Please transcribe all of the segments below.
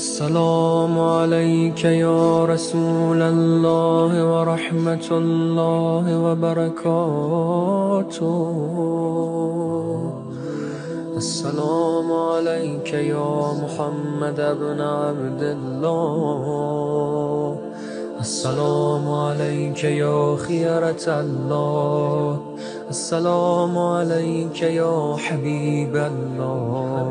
السلام عليك يا رسول الله ورحمة الله وبركاته. السلام عليك يا محمد بن عبد الله. السلام عليك يا خيرة الله. السلام عليك يا حبيب الله.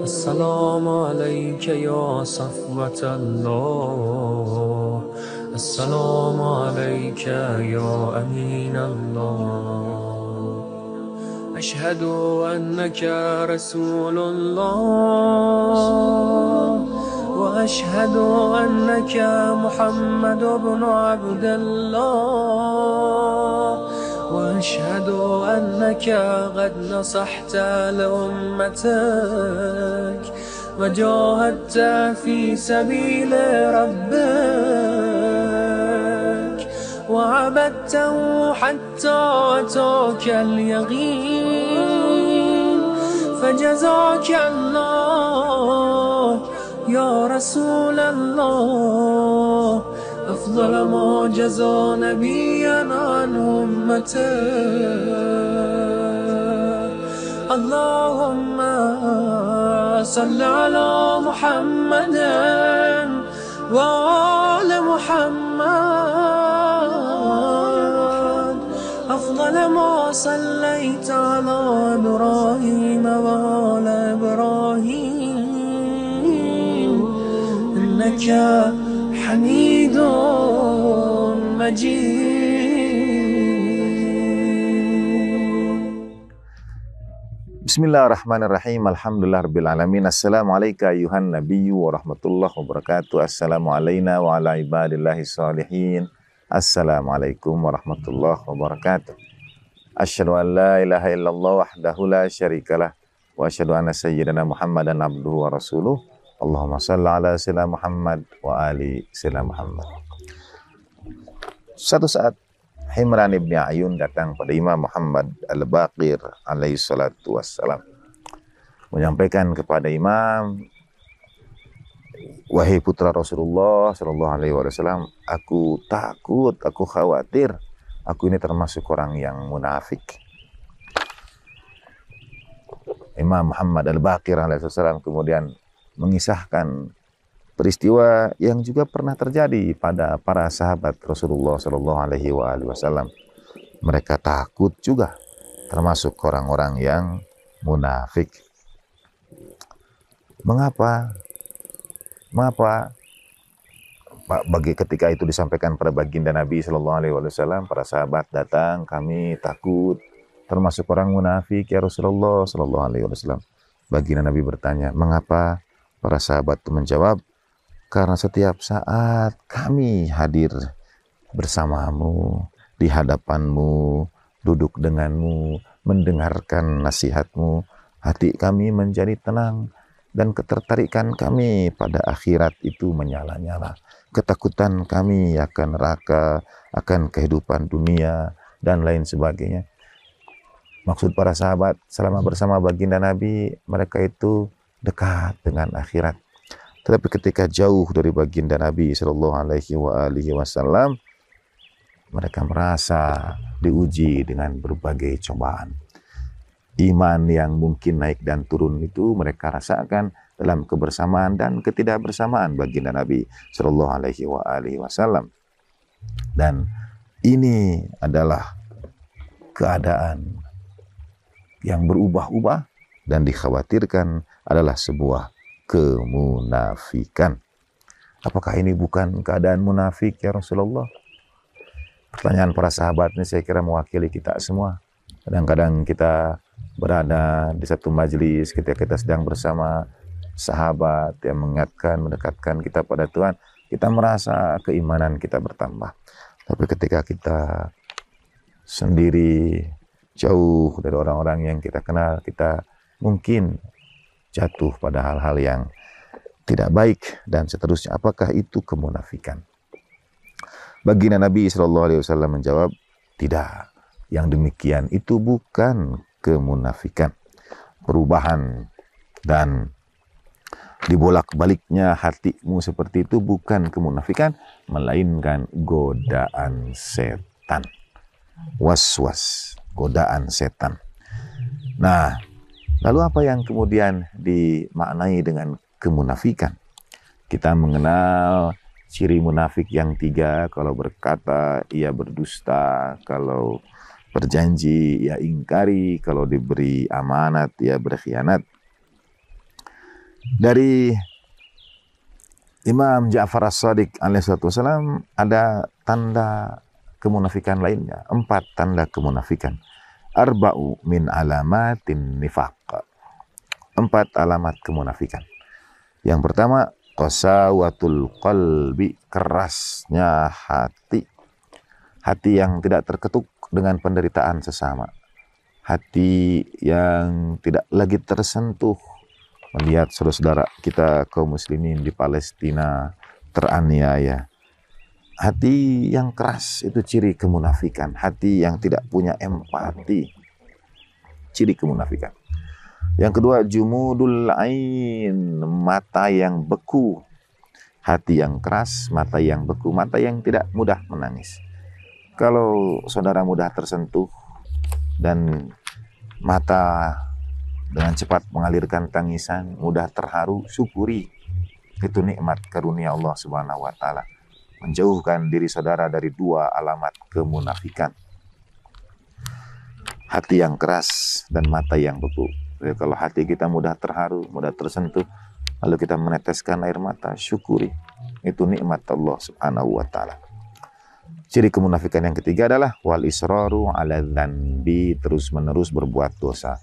السلام عليك يا صفوة الله. السلام عليك يا أمين الله. أشهد أنك رسول الله، وأشهد أنك محمد بن عبد الله، وأشهد أنك قد نصحت لأمتك وجاهدت في سبيل ربك وعبدته حتى أتاك اليقين. فجزاك الله يا رسول الله أفضل ما جزى نبيا عن أمته. اللهم صل على محمد وآل محمد أفضل ما صليت على إبراهيم وآل إبراهيم إنك حميد مجيد. Bismillahirrahmanirrahim. Alhamdulillahirabbil alamin. Assalamualaikum ayuhan nabiyyu wa rahmatullahi wabarakatuh. Assalamualaikum wa ala ibadillahi sholihin. Assalamualaikum warahmatullahi wabarakatuh. Asyhadu an la ilaha illallah wahdahu la syarikalah wa asyhadu anna sayyidana Muhammadan abduhu wa rasuluh. Allahumma shalli ala sayyidina Muhammad wa ali sayyidina Muhammad. Suatu saat Himran ibn Ayun datang pada Imam Muhammad al-Baqir alaihi salatu wassalam, menyampaikan kepada Imam, wahai putra Rasulullah sallallahu alaihi wasallam, aku takut, aku khawatir, aku ini termasuk orang yang munafik. Imam Muhammad al-Baqir alaihi salam kemudian mengisahkan peristiwa yang juga pernah terjadi pada para sahabat Rasulullah sallallahu alaihi wasallam. Mereka takut juga, termasuk orang-orang yang munafik. Mengapa? Bagi ketika itu disampaikan pada baginda Nabi sallallahu alaihi wasallam, para sahabat datang, kami takut, termasuk orang munafik ya Rasulullah sallallahu alaihi wasallam. Baginda Nabi bertanya, mengapa? Para sahabat itu menjawab, karena setiap saat kami hadir bersamamu, di hadapanmu, duduk denganmu, mendengarkan nasihatmu, hati kami menjadi tenang dan ketertarikan kami pada akhirat itu menyala-nyala. Ketakutan kami akan neraka, akan kehidupan dunia, dan lain sebagainya. Maksud para sahabat selama bersama baginda Nabi, mereka itu dekat dengan akhirat. Tetapi ketika jauh dari baginda Nabi sallallahu alaihi wasallam, mereka merasa diuji dengan berbagai cobaan. Iman yang mungkin naik dan turun itu mereka rasakan dalam kebersamaan dan ketidakbersamaan baginda Nabi sallallahu alaihi wasallam. Dan ini adalah keadaan yang berubah-ubah dan dikhawatirkan adalah sebuah kemunafikan. Apakah ini bukan keadaan munafik ya Rasulullah? Pertanyaan para sahabat ini saya kira mewakili kita semua. Kadang-kadang kita berada di satu majelis ketika kita sedang bersama sahabat yang mengingatkan, mendekatkan kita pada Tuhan, kita merasa keimanan kita bertambah. Tapi ketika kita sendiri, jauh dari orang-orang yang kita kenal, kita mungkin jatuh pada hal-hal yang tidak baik dan seterusnya. Apakah itu kemunafikan? Baginda Nabi SAW menjawab, tidak. Yang demikian itu bukan kemunafikan. Perubahan dan dibolak-baliknya hatimu seperti itu bukan kemunafikan, melainkan godaan setan. Was-was, godaan setan. Nah, lalu apa yang kemudian dimaknai dengan kemunafikan? Kita mengenal ciri munafik yang 3, kalau berkata ia berdusta, kalau berjanji ia ingkari, kalau diberi amanat ia berkhianat. Dari Imam Ja'far As-Shadiq alaihissalam ada tanda kemunafikan lainnya, 4 tanda kemunafikan. Arba'u min alamatin nifaq, 4 alamat kemunafikan. Yang pertama, qasawatul qalbi, kerasnya hati. Hati yang tidak terketuk dengan penderitaan sesama. Hati yang tidak lagi tersentuh melihat saudara-saudara kita kaum muslimin di Palestina teraniaya. Hati yang keras itu ciri kemunafikan. Hati yang tidak punya empati, ciri kemunafikan. Yang kedua, jumudul ain, mata yang beku. Hati yang keras, mata yang beku, mata yang tidak mudah menangis. Kalau saudara mudah tersentuh dan mata dengan cepat mengalirkan tangisan, mudah terharu, syukuri. Itu nikmat karunia Allah Subhanahu wa taala. Menjauhkan diri saudara dari 2 alamat kemunafikan. Hati yang keras dan mata yang beku. Jadi kalau hati kita mudah terharu, mudah tersentuh, lalu kita meneteskan air mata, syukuri. Itu nikmat Allah Subhanahu wa taala. Ciri kemunafikan yang ketiga adalah wal israru ala dzanbi, terus-menerus berbuat dosa.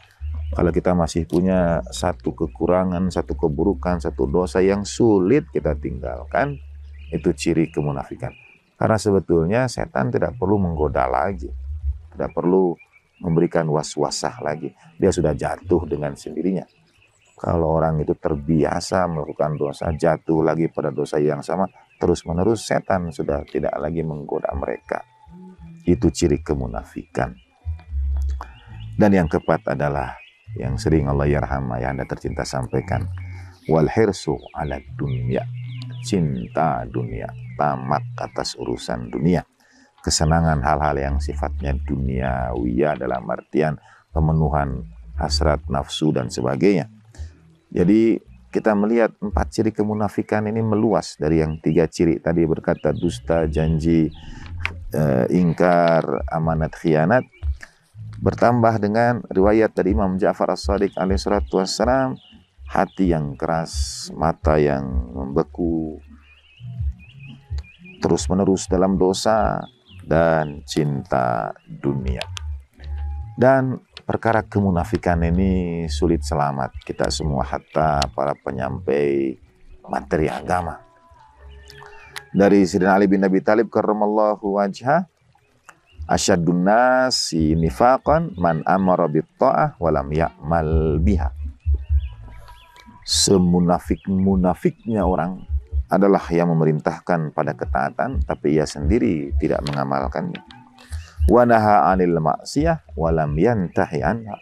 Kalau kita masih punya satu kekurangan, satu keburukan, satu dosa yang sulit kita tinggalkan, itu ciri kemunafikan. Karena sebetulnya setan tidak perlu menggoda lagi, tidak perlu memberikan was-wasah lagi. Dia sudah jatuh dengan sendirinya. Kalau orang itu terbiasa melakukan dosa, jatuh lagi pada dosa yang sama, terus-menerus setan sudah tidak lagi menggoda mereka. Itu ciri kemunafikan. Dan yang keempat adalah yang sering Allah yarham ayahanda tercinta sampaikan, wal hirsu ala dunya, cinta dunia, tamak atas urusan dunia, kesenangan hal-hal yang sifatnya duniawiya dalam artian pemenuhan hasrat nafsu dan sebagainya. Jadi kita melihat 4 ciri kemunafikan ini meluas dari yang 3 ciri tadi, berkata dusta, janji, ingkar, amanat, khianat. Bertambah dengan riwayat dari Imam Ja'far As-Shadiq alaihissalatu wassalam, hati yang keras, mata yang membeku, terus-menerus dalam dosa, dan cinta dunia. Dan perkara kemunafikan ini sulit selamat kita semua, hatta para penyampai materi agama. Dari Sayyidina Ali bin Abi Thalib karramallahu wajhah, asyadun nasi nifaqan man amara bit-ta'ah wa lam ya'mal biha. Semunafik-munafiknya orang adalah yang memerintahkan pada ketaatan tapi ia sendiri tidak mengamalkannya. Wa naha 'anil ma'siyah wa lam yantahi anha.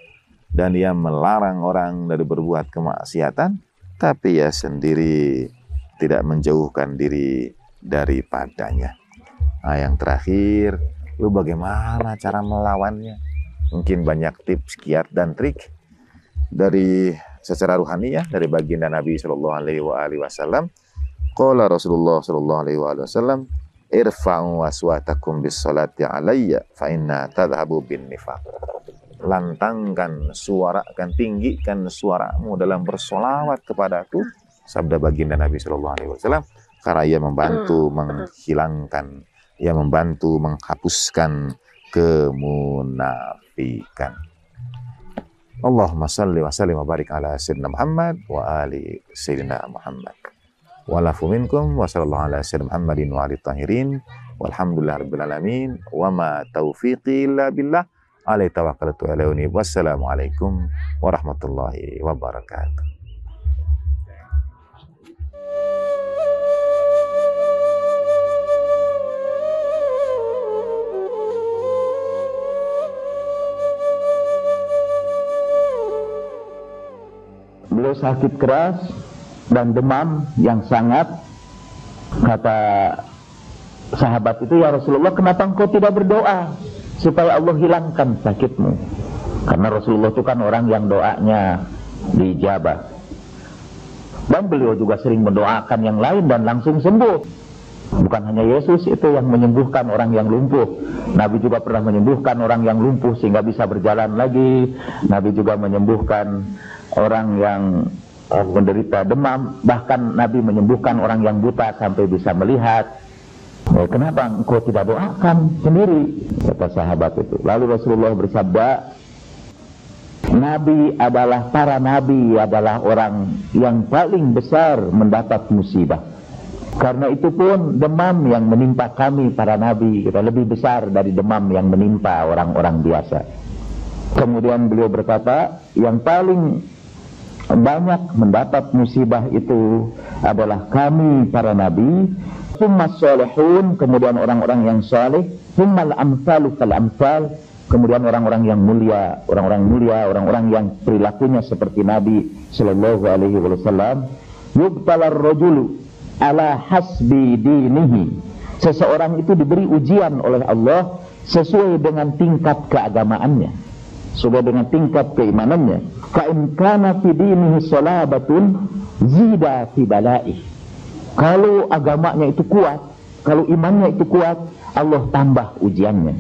Dan ia melarang orang dari berbuat kemaksiatan tapi ia sendiri tidak menjauhkan diri daripadanya. Nah, yang terakhir, lu bagaimana cara melawannya? Mungkin banyak tips, kiat dan trik dari secara ruhaniyah dari baginda Nabi Shallallahu Alaihi Wasallam. Qala Rasulullah Shallallahu Alaihi Wasallam, irfa'u aswatakum bis salati alayya fa inna tadhhabu bin nifaq. Lantangkan suarakan, tinggikan suaramu dalam bersolawat kepadaku, sabda baginda Nabi Shallallahu Alaihi Wasallam, karena ia membantu menghilangkan, ia membantu menghapuskan kemunafikan. Allahumma salli wa sallim wa barik ala sayyidina Muhammad wa ali sayyidina Muhammad. Walafu minkum wa sallallahu ala sayyidina Muhammadin wa ali tahirin walhamdulillah rabbil alamin wa ma taufiqi illa billah alaihi tawakkaltu alaihi. Wassalamualaikum warahmatullahi wabarakatuh. Beliau sakit keras dan demam yang sangat. Kata sahabat itu, ya Rasulullah, kenapa engkau tidak berdoa supaya Allah hilangkan sakitmu? Karena Rasulullah itu kan orang yang doanya dijabah. Dan beliau juga sering mendoakan yang lain dan langsung sembuh. Bukan hanya Yesus itu yang menyembuhkan orang yang lumpuh. Nabi juga pernah menyembuhkan orang yang lumpuh sehingga bisa berjalan lagi. Nabi juga menyembuhkan orang yang menderita demam. Bahkan Nabi menyembuhkan orang yang buta sampai bisa melihat. Kenapa engkau tidak doakan sendiri? Kata sahabat itu. Lalu Rasulullah bersabda, para nabi adalah orang yang paling besar mendapat musibah. Karena itu pun demam yang menimpa kami para nabi lebih besar dari demam yang menimpa orang-orang biasa. Kemudian beliau berkata, yang paling banyak mendapat musibah itu adalah kami para nabi, summas salihun, kemudian orang-orang yang saleh, summal amsalu fal amsal, kemudian orang-orang yang mulia, orang-orang yang perilakunya seperti Nabi sallallahu alaihi wasallam. Yubtalar rajulu ala hasbi dinihi. Seseorang itu diberi ujian oleh Allah sesuai dengan tingkat keagamaannya, sesuai dengan tingkat keimanannya. Fa in kana fi dinihi salabatun zida fi balaih. Kalau agamanya itu kuat, kalau imannya itu kuat, Allah tambah ujiannya.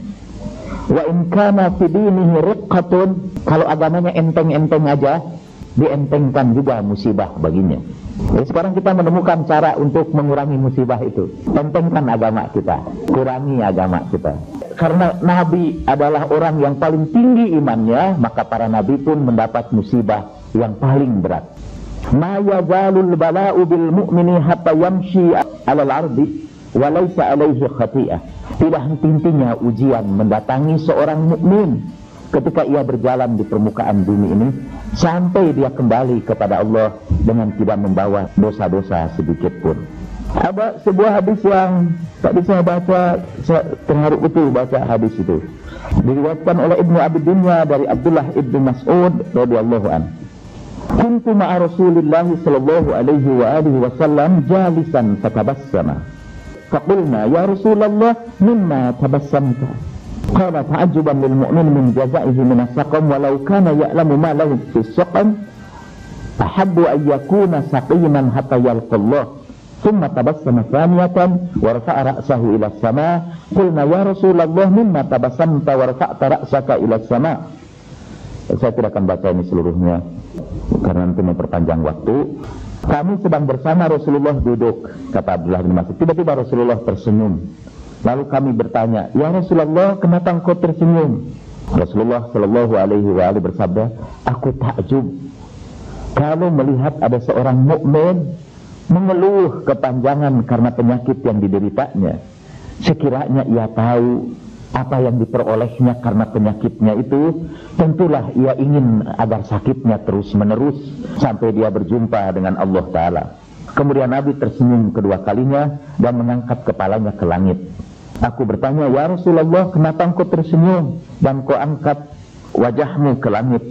Wa in kana fi dinihi riqqatun, kalau agamanya enteng-enteng aja, dientengkan juga musibah baginya. Jadi sekarang kita menemukan cara untuk mengurangi musibah itu. Entengkan agama kita, kurangi agama kita. Karena Nabi adalah orang yang paling tinggi imannya, maka para Nabi pun mendapat musibah yang paling berat. Ma yazalul bala'u bil mu'mini hatta yamshi 'alal ardi wa laysa 'alaihi khati'ah. Tidak henti-hentinya ujian mendatangi seorang mukmin ketika ia berjalan di permukaan bumi ini sampai dia kembali kepada Allah dengan tidak membawa dosa-dosa sedikit pun. Ada sebuah hadis yang tadi saya baca, saya terharu betul baca hadis itu. Diriwayatkan oleh Ibnu Abi Dunya dari Abdullah ibnu Mas'ud radhiyallahu anhu. Kuntu ma'a Rasulillah sallallahu alaihi wa alihi wasallam jalisan fatabassama. Faqulna ya Rasulullah mimma tabassamta? Qala ta'ajjuban lil mu'min min jazaihi min as-saqam walau kana ya'lamu ma lahu fi as-saqam ahabbu an yakuna saqiman hatta yalqa Allah. Thumma tabassama thaniyatan wa rafa'a ra'sahu ila as-sama'. Qulna ya Rasulullah mimma tabassamta wa rafa'ta ra'saka ila as-sama'? Saya tidak akan baca ini seluruhnya karena nanti memperpanjang waktu. Kami sedang bersama Rasulullah duduk, kata Abdullah bin Mas'ud. Tiba-tiba Rasulullah tersenyum. Lalu kami bertanya, ya Rasulullah, kenapa engkau tersenyum? Rasulullah sallallahu alaihi wa alihi bersabda, aku takjub kalau melihat ada seorang mukmin mengeluh kepanjangan karena penyakit yang dideritanya. Sekiranya ia tahu apa yang diperolehnya karena penyakitnya itu, tentulah ia ingin agar sakitnya terus menerus sampai dia berjumpa dengan Allah Ta'ala. Kemudian Nabi tersenyum kedua kalinya dan mengangkat kepalanya ke langit. Aku bertanya, ya Rasulullah, kenapa engkau tersenyum dan kau angkat wajahmu ke langit?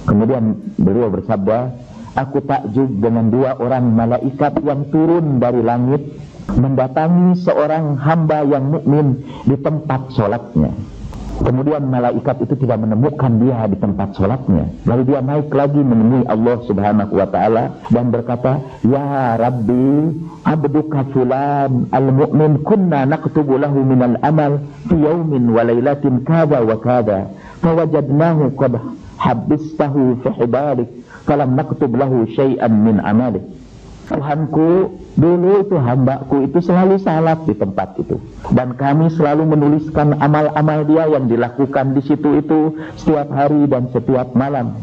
Kemudian beliau bersabda, aku takjub dengan dua orang malaikat yang turun dari langit mendatangi seorang hamba yang mukmin di tempat sholatnya. Kemudian malaikat itu tidak menemukan dia di tempat sholatnya. Lalu dia naik lagi menemui Allah subhanahu wa ta'ala dan berkata, ya Rabbi, abduka fulan al-mu'min kunna naktubu lahu minal amal fi yawmin wa laylatin kada wa kada fawajadnahu qad habbistahu fi hibalik falam naktub lahu syai'an min amalik. Tuhanku, dulu itu hambaku itu selalu salat di tempat itu, dan kami selalu menuliskan amal-amal dia yang dilakukan di situ itu setiap hari dan setiap malam.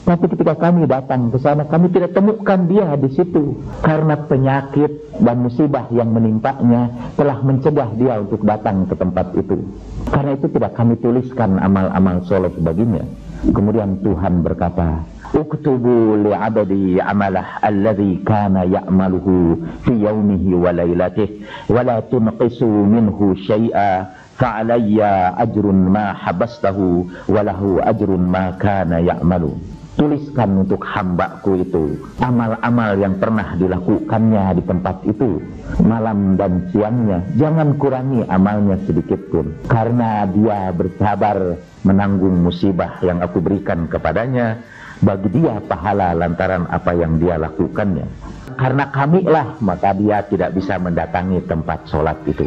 Tapi ketika kami datang ke sana, kami tidak temukan dia di situ karena penyakit dan musibah yang menimpanya telah mencegah dia untuk datang ke tempat itu. Karena itu tidak kami tuliskan amal-amal soleh baginya. Kemudian Tuhan berkata, uktubu li'abadi amalah alladhi kana ya'maluhu fi yawmihi wa laylatih wa la tunqisu minhu syai'a fa'alayya ajrun ma habastahu wa lahu ajrun ma kana ya'malu. tuliskan untuk hambaku itu amal-amal yang pernah dilakukannya di tempat itu malam dan siangnya, jangan kurangi amalnya sedikit pun, karena dia bersabar menanggung musibah yang aku berikan kepadanya. Bagi dia pahala lantaran apa yang dia lakukannya. Karena kamilah maka dia tidak bisa mendatangi tempat sholat itu.